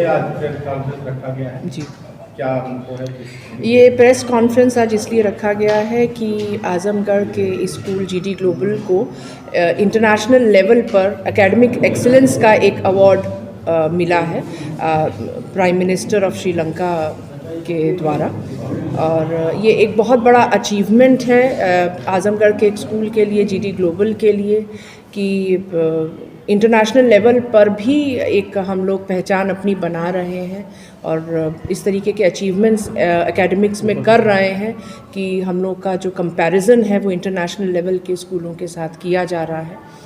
लिए आज press conference रखा गया है? जी, क्या उनको है ये प्रेस कॉन्फ्रेंस आज इसलिए रखा गया है कि आजमगढ़ के स्कूल जीडी ग्लोबल को इंटरनेशनल लेवल पर एकेडमिक एक्सीलेंस का एक अवार्ड मिला है प्राइम मिनिस्टर ऑफ श्रीलंका के द्वारा। और ये एक बहुत बड़ा अचीवमेंट है आजमगढ़ के एक स्कूल के लिए, जीडी ग्लोबल के लिए, कि इंटरनेशनल लेवल पर भी एक हम लोग पहचान अपनी बना रहे हैं और इस तरीके के अचीवमेंट्स एकेडमिक्स में कर रहे हैं कि हम लोग का जो कंपैरिजन है वो इंटरनेशनल लेवल के स्कूलों के साथ किया जा रहा है।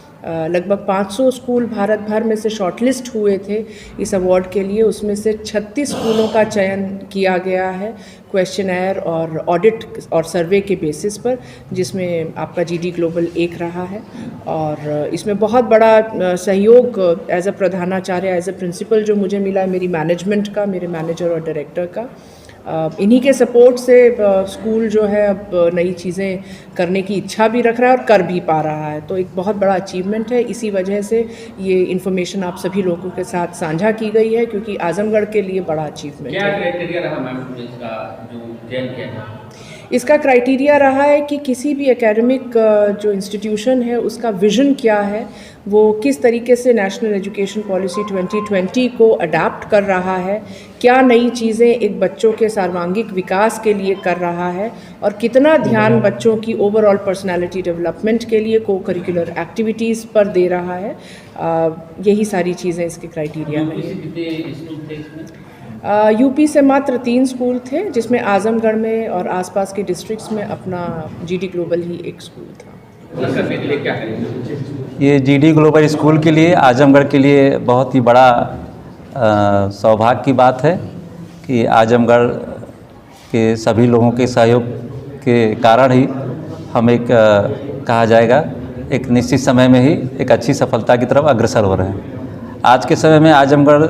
लगभग 500 स्कूल भारत भर में से शॉर्टलिस्ट हुए थे इस अवार्ड के लिए, उसमें से 36 स्कूलों का चयन किया गया है क्वेश्चनर और ऑडिट और सर्वे के बेसिस पर, जिसमें आपका जीडी ग्लोबल एक रहा है। और इसमें बहुत बड़ा सहयोग एज अ प्रधानाचार्य, एज अ प्रिंसिपल जो मुझे मिला है मेरी मैनेजमेंट का, मेरे मैनेजर और डायरेक्टर का। इन्हीं के सपोर्ट से स्कूल जो है अब नई चीज़ें करने की इच्छा भी रख रहा है और कर भी पा रहा है, तो एक बहुत बड़ा अचीवमेंट है। इसी वजह से ये इन्फॉर्मेशन आप सभी लोगों के साथ साझा की गई है, क्योंकि आजमगढ़ के लिए बड़ा अचीवमेंट है। क्या क्राइटेरिया रहा मैम इसका जो चयन किया गया? इसका क्राइटेरिया रहा है कि किसी भी एकेडमिक जो इंस्टीट्यूशन है उसका विज़न क्या है, वो किस तरीके से नेशनल एजुकेशन पॉलिसी 2020 को अडाप्ट कर रहा है, क्या नई चीज़ें एक बच्चों के सर्वांगीण विकास के लिए कर रहा है, और कितना ध्यान बच्चों की ओवरऑल पर्सनालिटी डेवलपमेंट के लिए को करिकुलर एक्टिविटीज़ पर दे रहा है। यही सारी चीज़ें इसके क्राइटेरिया हैं। यूपी से मात्र 3 स्कूल थे, जिसमें आजमगढ़ में और आसपास के डिस्ट्रिक्ट्स में अपना जीडी ग्लोबल ही एक स्कूल था। ये जीडी ग्लोबल स्कूल के लिए, आजमगढ़ के लिए बहुत ही बड़ा सौभाग्य की बात है कि आजमगढ़ के सभी लोगों के सहयोग के कारण ही हम एक कहा जाएगा एक निश्चित समय में ही एक अच्छी सफलता की तरफ अग्रसर हो रहे हैं। आज के समय में आजमगढ़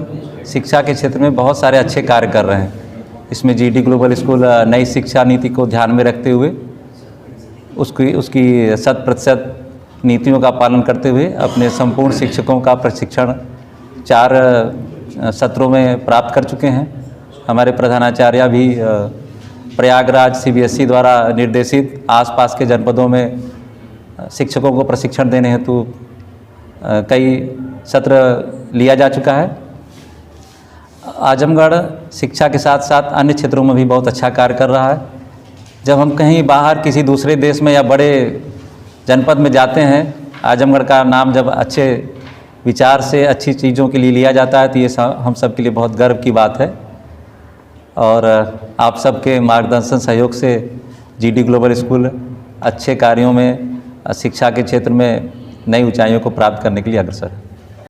शिक्षा के क्षेत्र में बहुत सारे अच्छे कार्य कर रहे हैं। इसमें जीडी ग्लोबल स्कूल नई शिक्षा नीति को ध्यान में रखते हुए उसकी 100% नीतियों का पालन करते हुए अपने संपूर्ण शिक्षकों का प्रशिक्षण 4 सत्रों में प्राप्त कर चुके हैं। हमारे प्रधानाचार्य भी प्रयागराज सीबीएसई द्वारा निर्देशित आसपास के जनपदों में शिक्षकों को प्रशिक्षण देने हेतु कई सत्र लिया जा चुका है। आजमगढ़ शिक्षा के साथ साथ अन्य क्षेत्रों में भी बहुत अच्छा कार्य कर रहा है। जब हम कहीं बाहर किसी दूसरे देश में या बड़े जनपद में जाते हैं, आजमगढ़ का नाम जब अच्छे विचार से अच्छी चीज़ों के लिए लिया जाता है तो ये हम सब के लिए बहुत गर्व की बात है। और आप सबके मार्गदर्शन सहयोग से जीडी ग्लोबल स्कूल अच्छे कार्यों में शिक्षा के क्षेत्र में नई ऊंचाइयों को प्राप्त करने के लिए अग्रसर है।